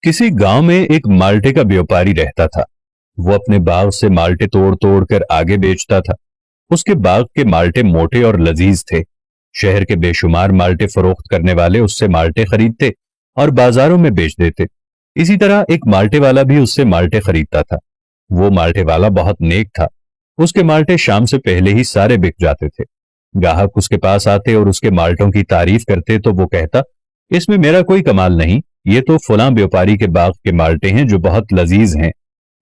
किसी गांव में एक माल्टे का व्यापारी रहता था। वो अपने बाग से माल्टे तोड़ तोड़ कर आगे बेचता था। उसके बाग के माल्टे मोटे और लजीज थे। शहर के बेशुमार माल्टे फरोख्त करने वाले उससे माल्टे खरीदते और बाजारों में बेच देते। इसी तरह एक माल्टे वाला भी उससे माल्टे खरीदता था। वो माल्टे वाला बहुत नेक था। उसके माल्टे शाम से पहले ही सारे बिक जाते थे। ग्राहक उसके पास आते और उसके माल्टों की तारीफ करते तो वो कहता, इसमें मेरा कोई कमाल नहीं, ये तो फलां व्यापारी के बाग के माल्टे हैं जो बहुत लजीज हैं।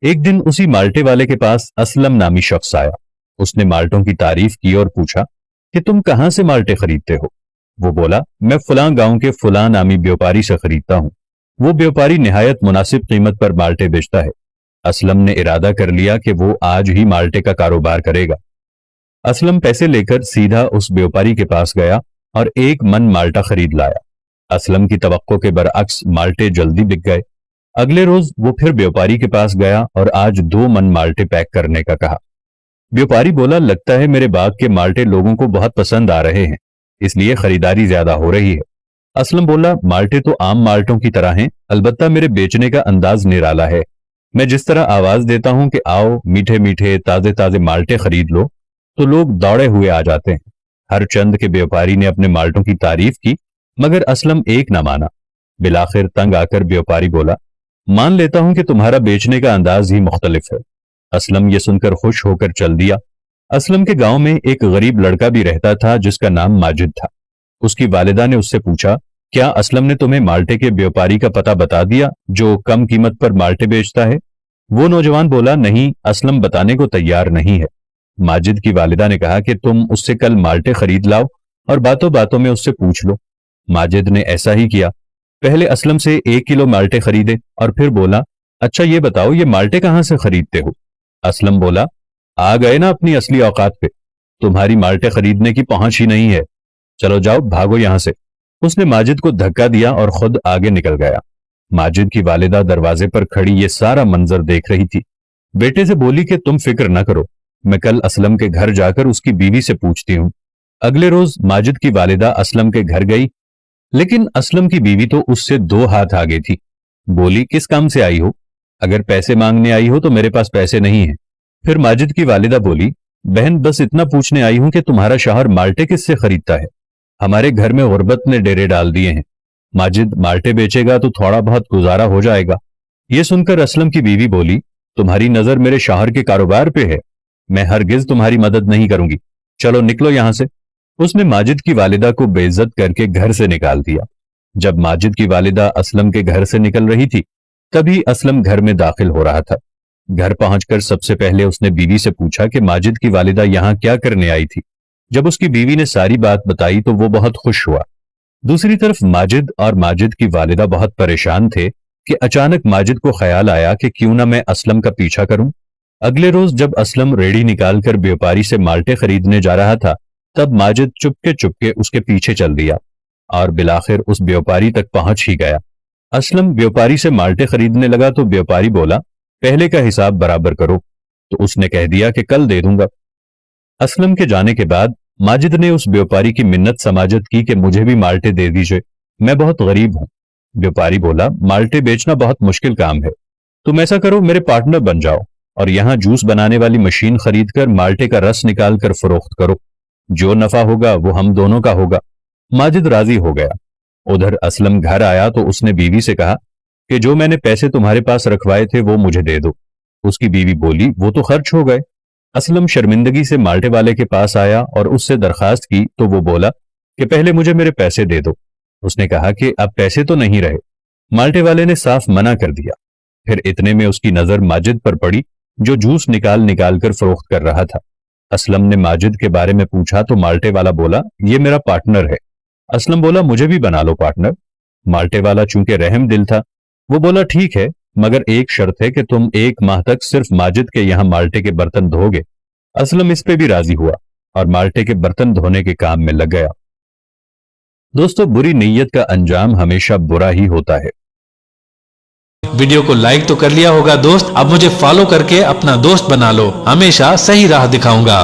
एक दिन उसी माल्टे वाले के पास असलम नामी शख्स आया। उसने माल्टों की तारीफ की और पूछा कि तुम कहां से माल्टे खरीदते हो? वो बोला, मैं फलां गांव के फलां नामी व्यापारी से खरीदता हूं। वो व्यापारी निहायत मुनासिब कीमत पर माल्टे बेचता है। असलम ने इरादा कर लिया कि वो आज ही माल्टे का कारोबार करेगा। असलम पैसे लेकर सीधा उस व्यापारी के पास गया और एक मन माल्टा खरीद लाया। असलम की तवक्को के बरअक्स माल्टे जल्दी बिक गए। अगले रोज वो फिर व्यापारी के पास गया और आज 2 मन माल्टे पैक करने का कहा। व्यापारी बोला, लगता है मेरे बाग के माल्टे लोगों को बहुत पसंद आ रहे हैं, इसलिए खरीदारी ज्यादा हो रही है। असलम बोला, माल्टे तो आम माल्टों की तरह हैं, अलबत्ता मेरे बेचने का अंदाज निराला है। मैं जिस तरह आवाज देता हूं कि आओ मीठे मीठे ताजे ताजे माल्टे खरीद लो, तो लोग दौड़े हुए आ जाते हैं। हर चंद के व्यापारी ने अपने माल्टों की तारीफ की, मगर असलम एक न माना। बिलाखिर तंग आकर व्यापारी बोला, मान लेता हूं कि तुम्हारा बेचने का अंदाज ही मुख्तलिफ है। असलम ये सुनकर खुश होकर चल दिया। असलम के गांव में एक गरीब लड़का भी रहता था जिसका नाम माजिद था। उसकी वालिदा ने उससे पूछा, क्या असलम ने तुम्हें माल्टे के व्यापारी का पता बता दिया जो कम कीमत पर माल्टे बेचता है? वो नौजवान बोला, नहीं, असलम बताने को तैयार नहीं है। माजिद की वालिदा ने कहा कि तुम उससे कल माल्टे खरीद लाओ और बातों बातों में उससे पूछ लो। माजिद ने ऐसा ही किया। पहले असलम से 1 किलो माल्टे खरीदे और फिर बोला, अच्छा ये बताओ, ये माल्टे कहां से खरीदते हो? असलम बोला, आ गए ना अपनी असली औकात पे, तुम्हारी माल्टे खरीदने की पहुंच ही नहीं है, चलो जाओ भागो यहां से। उसने माजिद को धक्का दिया और खुद आगे निकल गया। माजिद की वालिदा दरवाजे पर खड़ी ये सारा मंजर देख रही थी। बेटे से बोली कि तुम फिक्र न करो, मैं कल असलम के घर जाकर उसकी बीवी से पूछती हूं। अगले रोज माजिद की वालिदा असलम के घर गई, लेकिन असलम की बीवी तो उससे 2 हाथ आगे थी। बोली, किस काम से आई हो? अगर पैसे मांगने आई हो तो मेरे पास पैसे नहीं है। फिर माजिद की वालिदा बोली, बहन बस इतना पूछने आई हूं कि तुम्हारा शौहर माल्टे किससे खरीदता है? हमारे घर में गुर्बत ने डेरे डाल दिए हैं। माजिद माल्टे बेचेगा तो थोड़ा बहुत गुजारा हो जाएगा। ये सुनकर असलम की बीवी बोली, तुम्हारी नजर मेरे शौहर के कारोबार पे है, मैं हरगिज तुम्हारी मदद नहीं करूंगी, चलो निकलो यहां से। उसने माजिद की वालिदा को बेइज्जत करके घर से निकाल दिया। जब माजिद की वालिदा असलम के घर से निकल रही थी, तभी असलम घर में दाखिल हो रहा था। घर पहुंचकर सबसे पहले उसने बीवी से पूछा कि माजिद की वालिदा यहां क्या करने आई थी। जब उसकी बीवी ने सारी बात बताई तो वो बहुत खुश हुआ। दूसरी तरफ माजिद और माजिद की वालिदा बहुत परेशान थे कि अचानक माजिद को ख्याल आया कि क्यों ना मैं असलम का पीछा करूं। अगले रोज जब असलम रेड़ी निकालकर व्यापारी से माल्टे खरीदने जा रहा था, तब माजिद चुपके चुपके उसके पीछे चल दिया और बिलाखिर उस व्यापारी तक पहुंच ही गया। असलम व्यापारी से माल्टे खरीदने लगा तो व्यापारी बोला, पहले का हिसाब बराबर करो। तो उसने कह दिया कि कल दे दूंगा। असलम के जाने के बाद माजिद ने उस व्यापारी की मिन्नत समाजत की कि मुझे भी माल्टे दे दीजिए, मैं बहुत गरीब हूं। व्यापारी बोला, माल्टे बेचना बहुत मुश्किल काम है, तुम ऐसा करो मेरे पार्टनर बन जाओ और यहां जूस बनाने वाली मशीन खरीदकर माल्टे का रस निकाल कर फरोख्त करो, जो नफा होगा वो हम दोनों का होगा। माजिद राजी हो गया। उधर असलम घर आया तो उसने बीवी से कहा कि जो मैंने पैसे तुम्हारे पास रखवाए थे वो मुझे दे दो। उसकी बीवी बोली, वो तो खर्च हो गए। असलम शर्मिंदगी से माल्टे वाले के पास आया और उससे दरखास्त की तो वो बोला कि पहले मुझे मेरे पैसे दे दो। उसने कहा कि अब पैसे तो नहीं रहे। माल्टे वाले ने साफ मना कर दिया। फिर इतने में उसकी नजर माजिद पर पड़ी जो जूस निकाल निकाल कर फरोख्त कर रहा था। असलम ने माजिद के बारे में पूछा तो माल्टे वाला बोला, ये मेरा पार्टनर है। असलम बोला, मुझे भी बना लो पार्टनर। माल्टे वाला चूंकि रहम दिल था, वो बोला, ठीक है, मगर एक शर्त है कि तुम 1 माह तक सिर्फ माजिद के यहां माल्टे के बर्तन धोगे। असलम इस पे भी राजी हुआ और माल्टे के बर्तन धोने के काम में लग गया। दोस्तों, बुरी नीयत का अंजाम हमेशा बुरा ही होता है। वीडियो को लाइक तो कर लिया होगा दोस्त, अब मुझे फॉलो करके अपना दोस्त बना लो, हमेशा सही राह दिखाऊंगा।